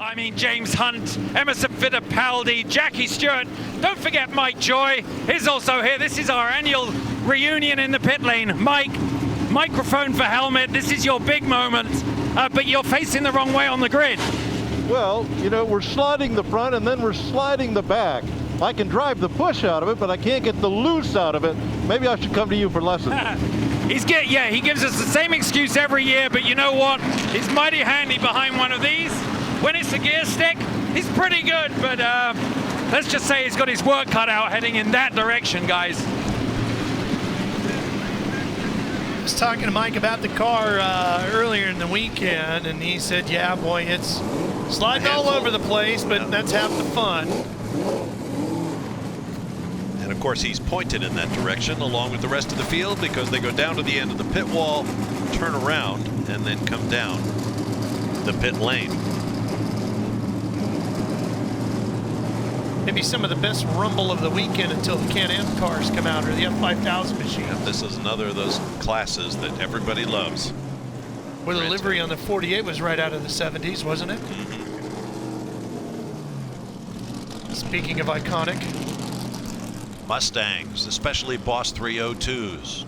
I mean, James Hunt, Emerson Fittipaldi, Jackie Stewart. Don't forget Mike Joy is also here. This is our annual reunion in the pit lane. Mike, microphone for helmet. This is your big moment, but you're facing the wrong way on the grid. Well, you know, we're sliding the front and then we're sliding the back. I can drive the push out of it, but I can't get the loose out of it. Maybe I should come to you for lessons. He gives us the same excuse every year, but you know what? He's mighty handy behind one of these. When it's a gear stick, he's pretty good, but let's just say he's got his work cut out heading in that direction, guys. I was talking to Mike about the car earlier in the weekend, and he said, yeah, boy, it's sliding all over the place, but that's half the fun. And of course, he's pointed in that direction along with the rest of the field because they go down to the end of the pit wall, turn around, and then come down the pit lane. Maybe some of the best rumble of the weekend until the Can-Am cars come out, or the F5000 machine. Yeah, this is another of those classes that everybody loves. Where the livery on the 48 was right out of the 70s, wasn't it? Speaking of iconic. Mustangs, especially Boss 302s.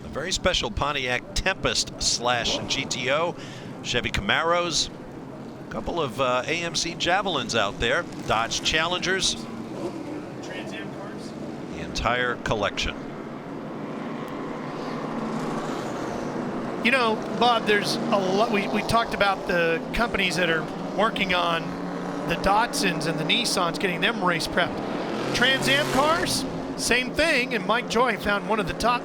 A very special Pontiac Tempest / GTO, Chevy Camaros, a couple of AMC Javelins out there, Dodge Challengers, Trans Am cars. the entire collection. You know, Bob, there's a lot. We talked about the companies that are working on the Datsuns and the Nissans, getting them race prepped. Trans Am cars, same thing, and Mike Joy found one of the top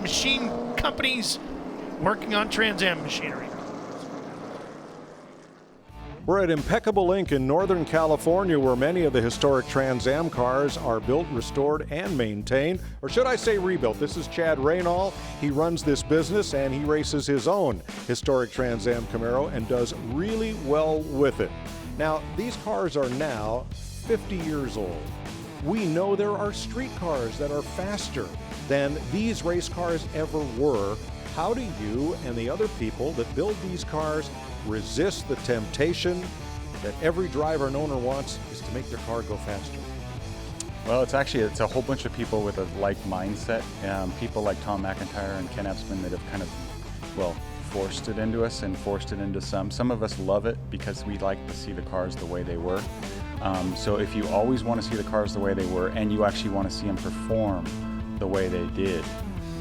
machine companies working on Trans Am machinery. We're at Impeccable Inc. in Northern California, where many of the historic Trans Am cars are built, restored, and maintained, or should I say rebuilt. This is Chad Raynal. He runs this business and he races his own historic Trans Am Camaro and does really well with it. Now, these cars are now 50 years old. We know there are street cars that are faster than these race cars ever were. How do you and the other people that build these cars resist the temptation that every driver and owner wants is to make their car go faster? Well, it's a whole bunch of people with a like mindset. People like Tom McIntyre and Ken Epsman that have kind of, well, forced it into us and forced it into some. Some of us love it because we like to see the cars the way they were. So if you always want to see the cars the way they were and you actually want to see them perform the way they did,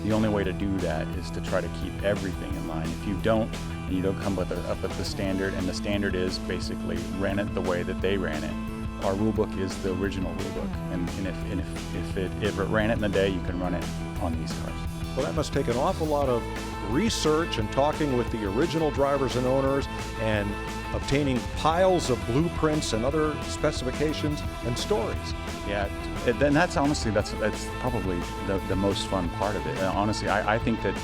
the only way to do that is to try to keep everything in line. If you don't, and you don't come up with the standard, and the standard is basically ran it the way that they ran it. Our rule book is the original rule book, and if it ran it in the day, you can run it on these cars. Well, that must take an awful lot of research and talking with the original drivers and owners and obtaining piles of blueprints and other specifications and stories. Yeah, then that's probably the most fun part of it. Honestly, I think that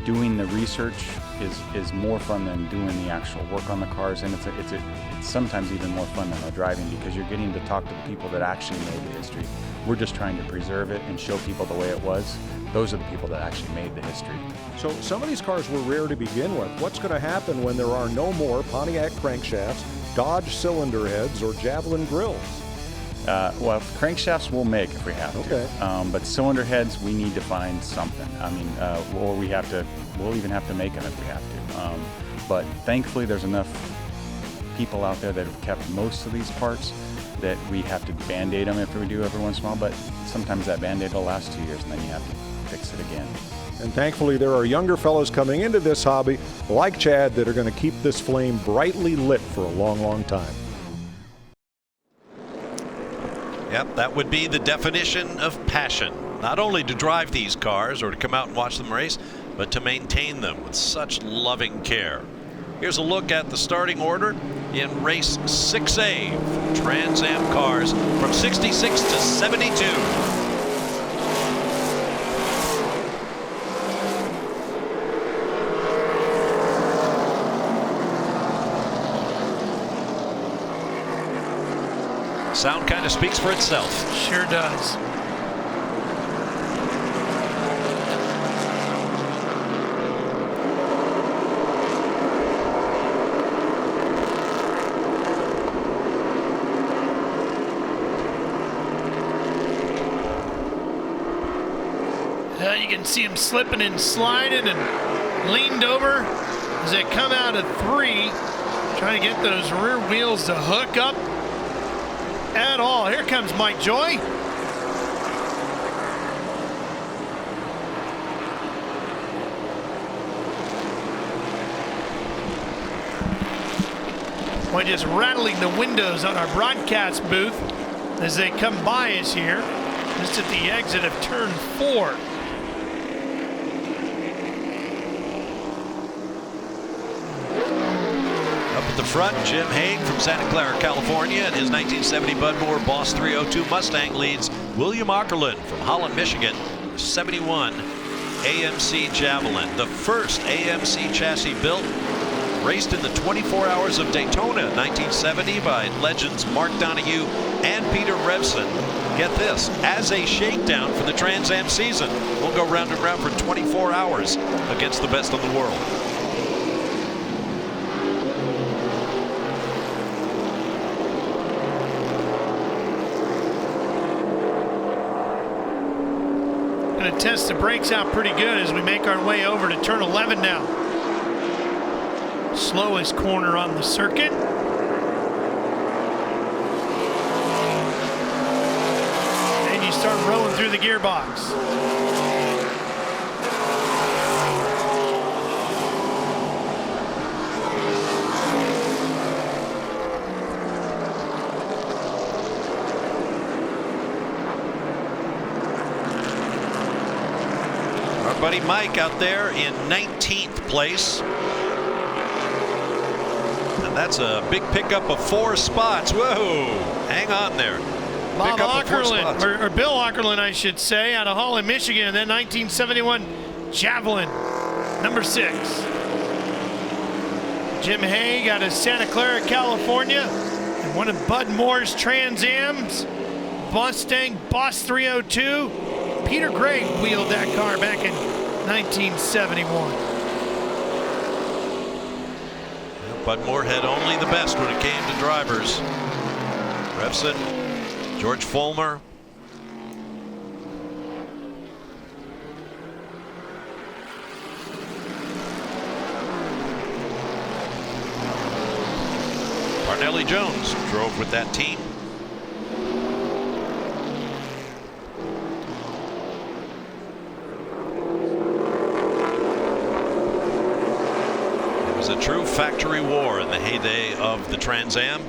doing the research is more fun than doing the actual work on the cars, and it's sometimes even more fun than the driving because you're getting to talk to the people that actually made the history. We're just trying to preserve it and show people the way it was. Those are the people that actually made the history. So some of these cars were rare to begin with. What's going to happen when there are no more Pontiac crankshafts, Dodge cylinder heads, or Javelin grills? Well, crankshafts we'll make if we have to. But cylinder heads, we need to find something. I mean, or we'll even have to make them if we have to. But thankfully, there's enough people out there that have kept most of these parts that we have to Band-Aid them if we do every once in a while. But sometimes that Band-Aid will last 2 years, and then you have to fix it again. And thankfully, there are younger fellows coming into this hobby, like Chad, that are going to keep this flame brightly lit for a long, long time. Yep, that would be the definition of passion. Not only to drive these cars or to come out and watch them race, but to maintain them with such loving care. Here's a look at the starting order in race 6A, Trans Am cars from 66 to 72. Sound kind of speaks for itself. Sure does. You can see him slipping and sliding and leaned over as they come out of 3, trying to get those rear wheels to hook up at all. Here comes Mike Joy. We're just rattling the windows on our broadcast booth as they come by us here, just at the exit of turn 4. Up at the front, Jim Haig from Santa Clara, California, and his 1970 Bud Moore Boss 302 Mustang leads William Ockerlund from Holland, Michigan, 71 AMC Javelin, the first AMC chassis built. Raced in the 24 Hours of Daytona in 1970 by legends Mark Donohue and Peter Revson. Get this, as a shakedown for the Trans Am season. We'll go round and round for 24 hours against the best in the world. Going to test the brakes out pretty good as we make our way over to turn 11 now. Slowest corner on the circuit. And you start rolling through the gearbox. Our buddy Mike out there in 19th place. That's a big pickup of 4 spots. Whoa, hang on there. Bob Ockerlund, or Bill Ockerlund, I should say, out of Holland, Michigan, and then 1971 Javelin, number 6. Jim Haig out of Santa Clara, California, and one of Bud Moore's Trans Am's, Mustang Boss 302. Peter Gray wheeled that car back in 1971. Bud Moore had only the best when it came to drivers. Revson, George Fulmer. Parnelli Jones drove with that team. A true factory war in the heyday of the Trans Am.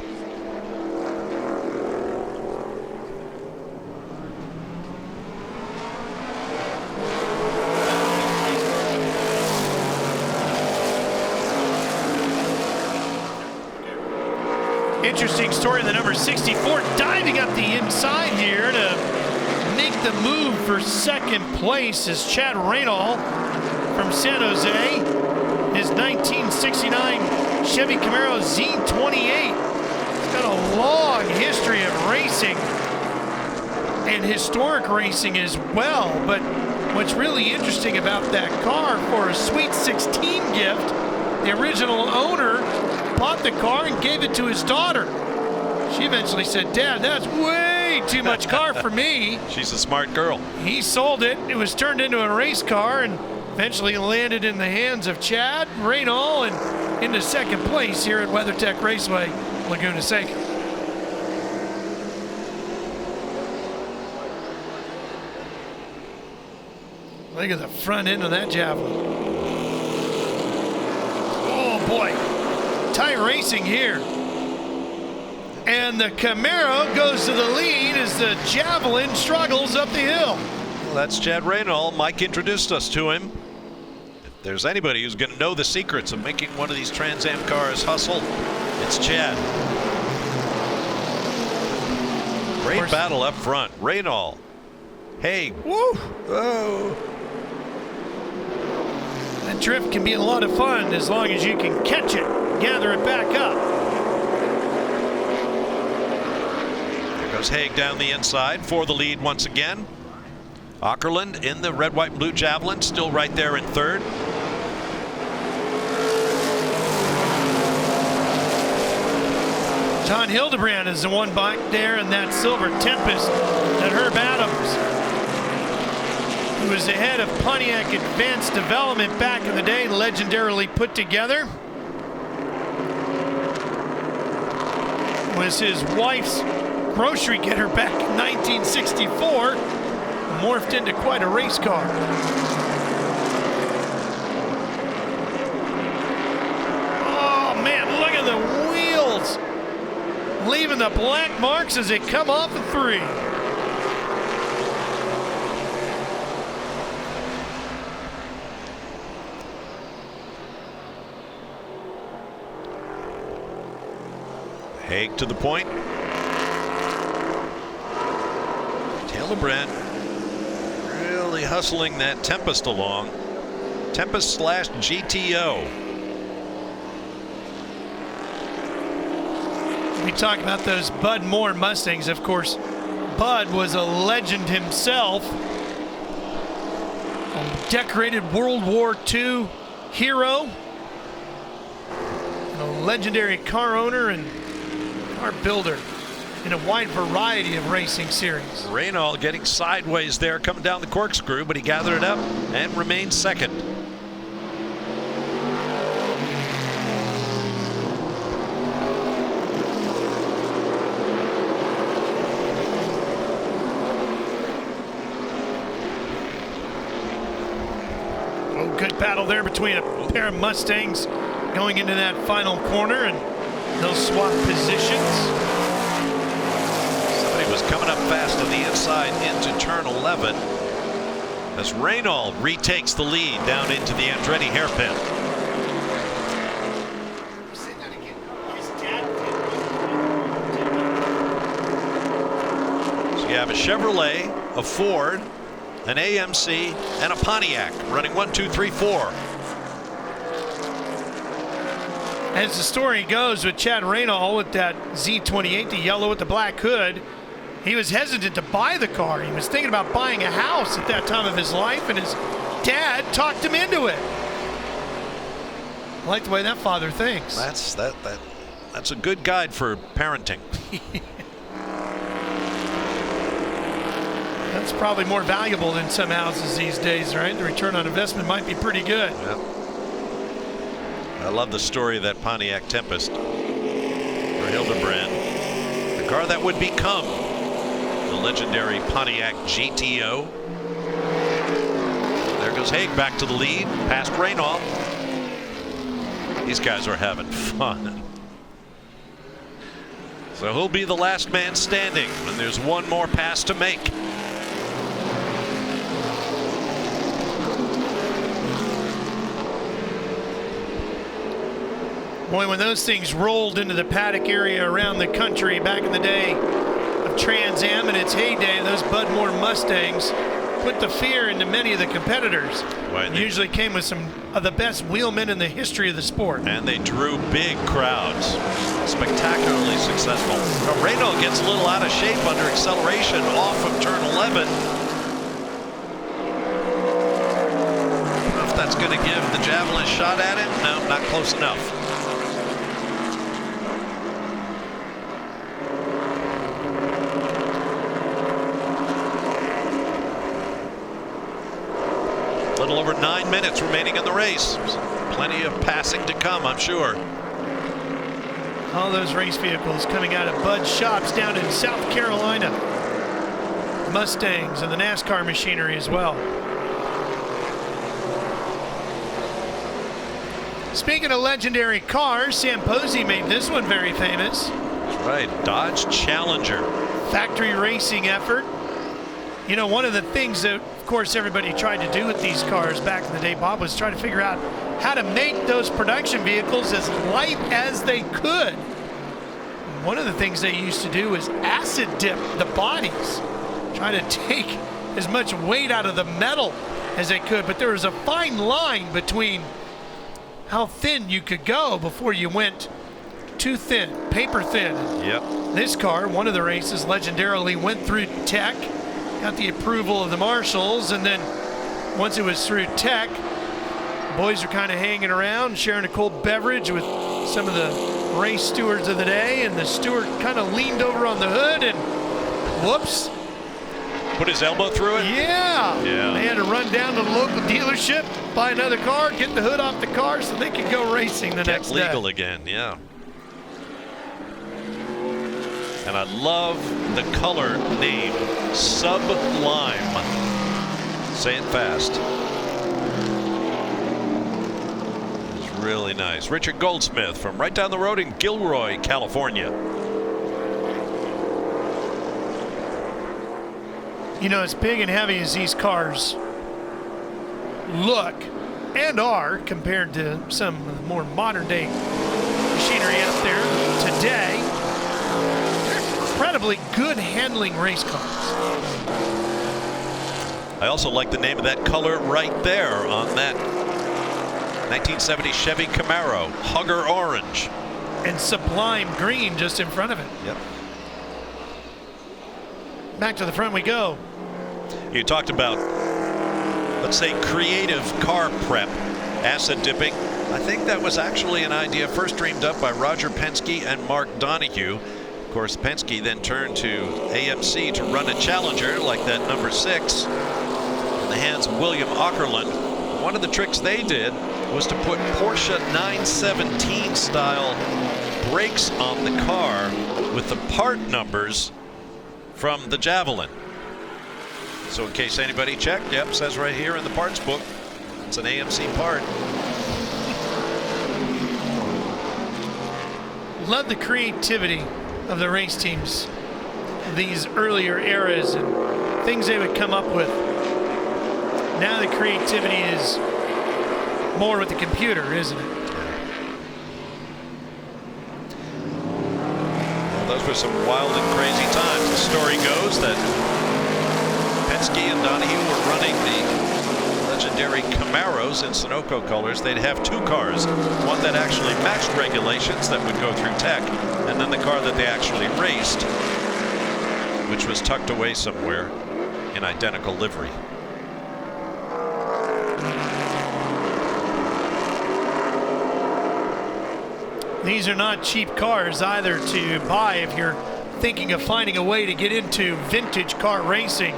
Interesting story in the number 64, diving up the inside here to make the move for second place is Chad Raynal from San Jose. His 1969 Chevy Camaro Z28. It's got a long history of racing and historic racing as well. But what's really interesting about that car, for a Sweet 16 gift, the original owner bought the car and gave it to his daughter. She eventually said, "Dad, that's way too much car for me." She's a smart girl. He sold it. It was turned into a race car and eventually landed in the hands of Chad Raynal and into second place here at WeatherTech Raceway, Laguna Seca. Look at the front end of that Javelin. Oh boy, tight racing here. And the Camaro goes to the lead as the Javelin struggles up the hill. Well, that's Chad Raynal. Mike introduced us to him. If there's anybody who's going to know the secrets of making one of these Trans Am cars hustle, it's Chad. Great battle up front. Raynal. Haig. Woo! Oh. That drift can be a lot of fun as long as you can catch it, gather it back up. There goes Haig down the inside for the lead once again. Ockerlund in the red, white, and blue Javelin, still right there in third. John Hildebrand is the one back there in that silver Tempest that Herb Adams who was the head of Pontiac Advanced Development back in the day, legendarily put together. Was his wife's grocery getter back in 1964, morphed into quite a race car. Oh man, look at the wheels, leaving the black marks as they come off the 3. Haig to the point. Taylor Brent really hustling that Tempest along. Tempest slash GTO. We talk about those Bud Moore Mustangs. Of course, Bud was a legend himself. A decorated World War II hero. And a legendary car owner and car builder in a wide variety of racing series. Reynolds getting sideways there, coming down the corkscrew, but he gathered it up and remained second. Oh, good battle there between a pair of Mustangs going into that final corner, and they'll swap positions. Somebody was coming up fast on the inside into turn 11 as Reynolds retakes the lead down into the Andretti hairpin. So you have a Chevrolet, a Ford, an AMC, and a Pontiac running 1, 2, 3, 4. As the story goes with Chad Reynolds with that Z28, the yellow with the black hood, he was hesitant to buy the car. He was thinking about buying a house at that time of his life, and his dad talked him into it. I like the way that father thinks. That's a good guide for parenting. That's probably more valuable than some houses these days, right? The return on investment might be pretty good. Yep. I love the story of that Pontiac Tempest for Hildebrand. The car that would become the legendary Pontiac GTO. There goes Haig back to the lead, past Reynolds. These guys are having fun. So he'll be the last man standing, and there's one more pass to make. Boy, when those things rolled into the paddock area around the country back in the day of Trans Am in its heyday, those Bud Moore Mustangs put the fear into many of the competitors. Right, Usually came with some of the best wheelmen in the history of the sport. And they drew big crowds. Spectacularly successful. Now, Reynolds gets a little out of shape under acceleration off of turn 11. I don't know if that's going to give the Javelin a shot at it. No, not close enough. A little over 9 minutes remaining in the race. Plenty of passing to come, I'm sure. All those race vehicles coming out of Bud's shops down in South Carolina. Mustangs and the NASCAR machinery as well. Speaking of legendary cars, Sam Posey made this one very famous. That's right, Dodge Challenger. Factory racing effort. You know, one of the things that, of course, everybody tried to do with these cars back in the day, Bob, was try to figure out how to make those production vehicles as light as they could. One of the things they used to do was acid dip the bodies, try to take as much weight out of the metal as they could. But there was a fine line between how thin you could go before you went too thin, paper thin. Yep. This car, one of the races, legendarily went through tech, got the approval of the marshals, and then once it was through tech, boys are kind of hanging around, sharing a cold beverage with some of the race stewards of the day, and the steward kind of leaned over on the hood and whoops, Put his elbow through it? Yeah. They had to run down to the local dealership, buy another car, get the hood off the car so they could go racing the next day. Legal again, yeah. And I love the color name, Sublime. Say it fast. It's really nice. Richard Goldsmith from right down the road in Gilroy, California. You know, as big and heavy as these cars look and are compared to some of the more modern day machinery out there today, they're incredibly good handling race cars. I also like the name of that color right there on that 1970 Chevy Camaro, Hugger Orange. And Sublime Green just in front of it. Yep. Back to the front we go. You talked about, let's say, creative car prep, acid dipping. I think that was actually an idea first dreamed up by Roger Penske and Mark Donohue. Of course, Penske then turned to AMC to run a Challenger like that number 6 in the hands of William Aukerland. One of the tricks they did was to put Porsche 917 style brakes on the car with the part numbers from the Javelin. So in case anybody checked, yep, says right here in the parts book, it's an AMC part. Love the creativity of the race teams, these earlier eras and things they would come up with. Now the creativity is more with the computer, isn't it? Well, those were some wild and crazy times. The story goes that Penske and Donohue were running the legendary Camaros in Sunoco colors. They'd have 2 cars, one that actually matched regulations that would go through tech, and then the car that they actually raced, which was tucked away somewhere in identical livery. These are not cheap cars either to buy if you're thinking of finding a way to get into vintage car racing.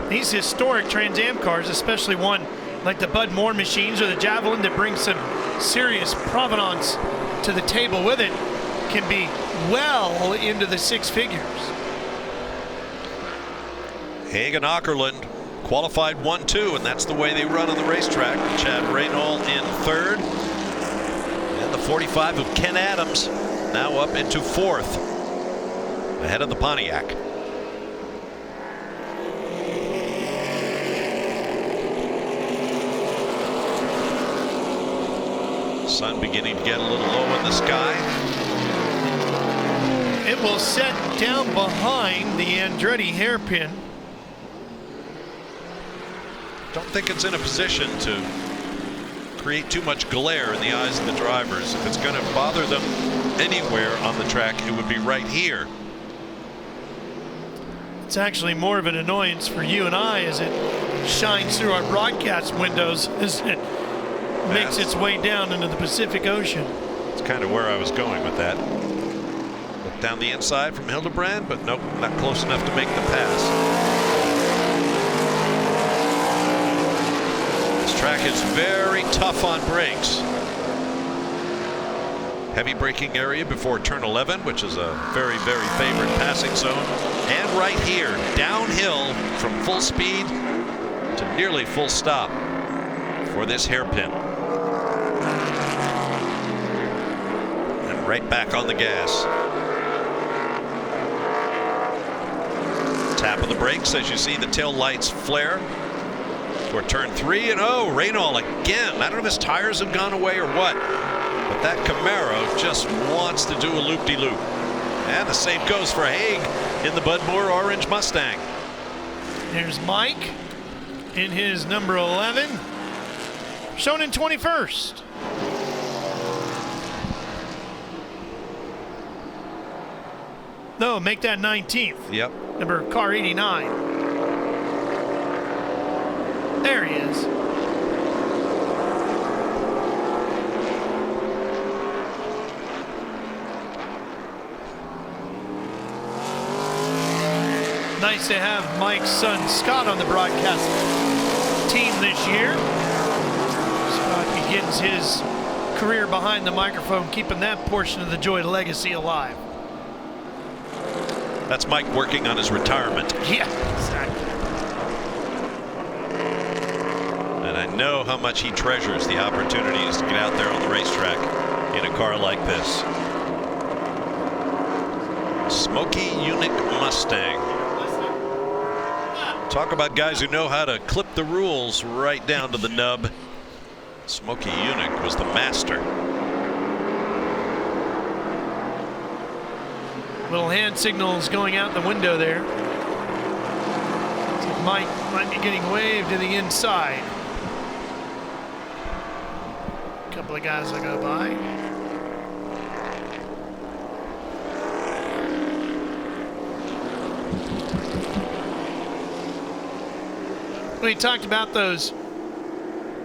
These historic Trans Am cars, especially one like the Bud Moore machines or the Javelin that brings some serious provenance to the table with it, can be well into the 6 figures. Haig and Aukerland qualified 1-2, and that's the way they run on the racetrack. Chad Reynolds in 3rd. And the 45 of Ken Adams now up into 4th, ahead of the Pontiac. Sun beginning to get a little low in the sky. It will set down behind the Andretti hairpin. Don't think it's in a position to create too much glare in the eyes of the drivers. If it's going to bother them anywhere on the track, it would be right here. It's actually more of an annoyance for you and I as it shines through our broadcast windows as it makes its way down into the Pacific Ocean. It's kind of where I was going with that. Look down the inside from Hildebrand, but nope, not close enough to make the pass. This track is very tough on brakes. Heavy braking area before turn 11, which is a very, very favorite passing zone. And right here, downhill from full speed to nearly full stop for this hairpin. And right back on the gas. Tap of the brakes as you see the tail lights flare for turn 3. And oh, Reynolds again. I don't know if his tires have gone away or what, but that Camaro just wants to do a loop-de-loop. And the same goes for Haig in the Bud Moore orange Mustang. There's Mike in his number 11, shown in 21st. No, make that 19th. Yep. Number car 89. There he is. Nice to have Mike's son Scott on the broadcast team this year. Scott begins his career behind the microphone, keeping that portion of the Joy legacy alive. That's Mike working on his retirement. Yeah, exactly. And I know how much he treasures the opportunities to get out there on the racetrack in a car like this. Smoky Unique Mustang. Talk about guys who know how to clip the rules right down to the nub. Smoky Unique was the master. Little hand signals going out the window there. Mike might be getting waved to the inside. A couple of guys will go by. We talked about those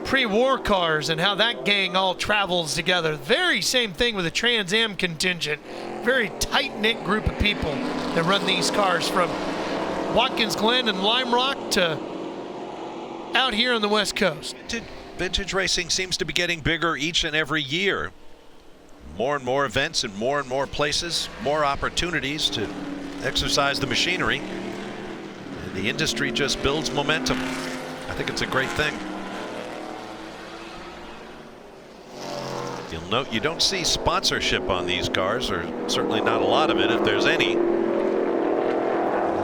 pre-war cars and how that gang all travels together. Very same thing with the Trans Am contingent. Very tight-knit group of people that run these cars from Watkins Glen and Lime Rock to out here on the West Coast. Vintage racing seems to be getting bigger each and every year. More and more events in more and more places, more opportunities to exercise the machinery. And the industry just builds momentum. I think it's a great thing. You'll note you don't see sponsorship on these cars, or certainly not a lot of it if there's any.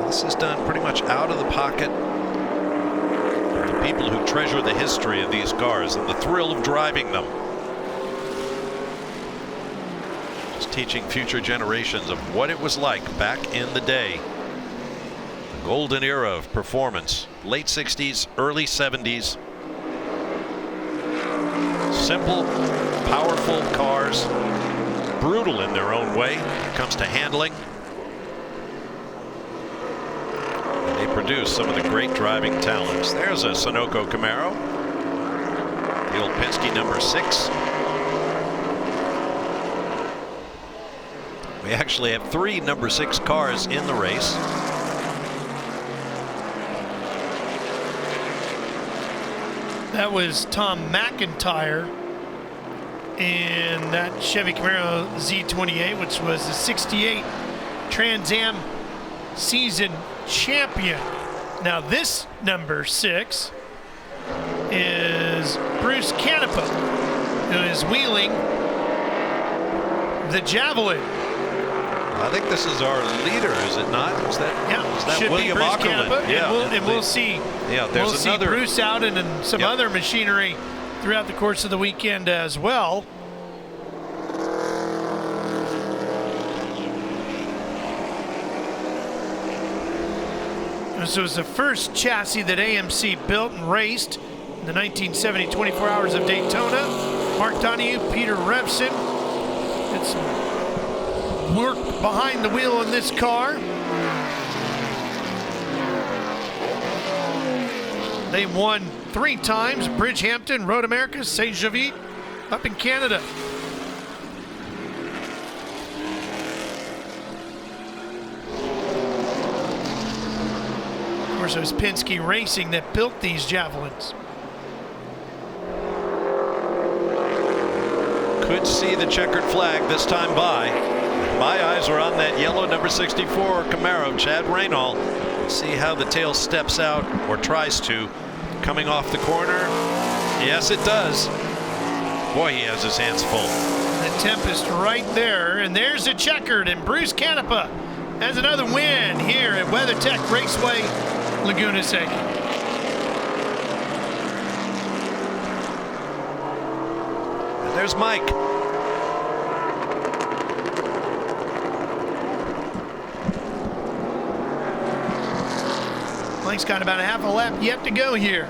This is done pretty much out of the pocket of the people who treasure the history of these cars and the thrill of driving them. Just teaching future generations of what it was like back in the day. The golden era of performance, late 60s, early 70s. Simple, powerful cars, brutal in their own way when it comes to handling. And they produce some of the great driving talents. There's a Sunoco Camaro, the old Penske number 6. We actually have 3 number 6 cars in the race. That was Tom McIntyre in that Chevy Camaro Z28, which was the 68 Trans Am season champion. Now this number 6 is Bruce Canepa, who is wheeling the Javelin. I think this is our leader, is it not? Is that should William be Bruce Ackerman? Canepa, Yeah, and we'll see. Yeah, there's we'll another. see Bruce out and some other machinery throughout the course of the weekend as well. This was the first chassis that AMC built and raced in the 1970 24 Hours of Daytona. Mark Donahue, Peter Revson. It's work behind the wheel in this car. They've won 3 times: Bridgehampton, Road America, St. Javit, up in Canada. Of course, it was Penske Racing that built these Javelins. Could see the checkered flag this time by. My eyes are on that yellow number 64 Camaro, Chad Raynal. See how the tail steps out, or tries to, coming off the corner. Yes, it does. Boy, he has his hands full. The Tempest right there, and there's a checkered, and Bruce Canepa has another win here at WeatherTech Raceway, Laguna Seca. And there's Mike. Mike's got about a half a lap yet to go here.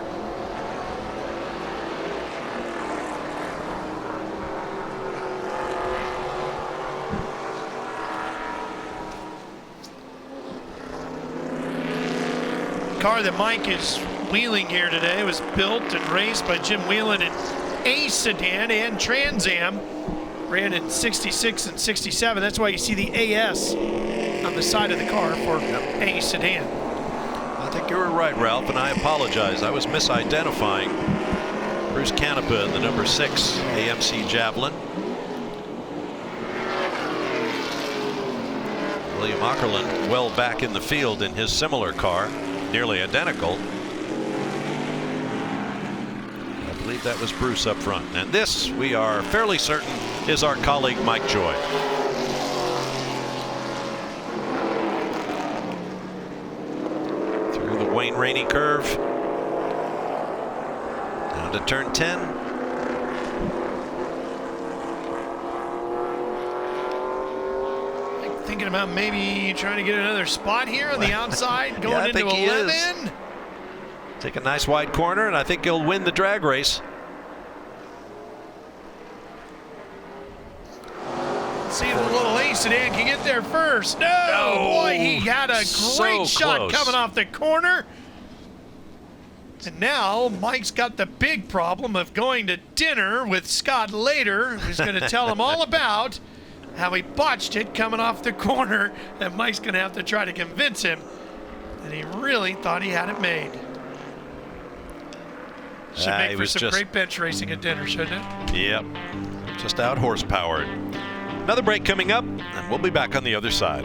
Car that Mike is wheeling here today was built and raced by Jim Whelan in A sedan and Trans Am. Ran in 66 and 67. That's why you see the AS on the side of the car for A sedan. I think you were right, Ralph, and I apologize. I was misidentifying Bruce Canepa in the number 6 AMC Javelin. William Ackerland well back in the field in his similar car, nearly identical. I believe that was Bruce up front. And this, we are fairly certain, is our colleague Mike Joy. Through the Wayne Rainey curve. Down to turn 10. Thinking about maybe trying to get another spot here on the outside, going I into think he 11. is. Take a nice wide corner, and I think he'll win the drag race. Let's see if the little ace sedan can get there first. No, boy, he had a great So shot close. coming off the corner. And now Mike's got the big problem of going to dinner with Scott later, who's going to tell him all about how he botched it coming off the corner, and Mike's going to have to try to convince him that he really thought he had it made. Should make for some great bench racing at dinner, shouldn't it? Yep, just out horsepowered. Another break coming up, and we'll be back on the other side.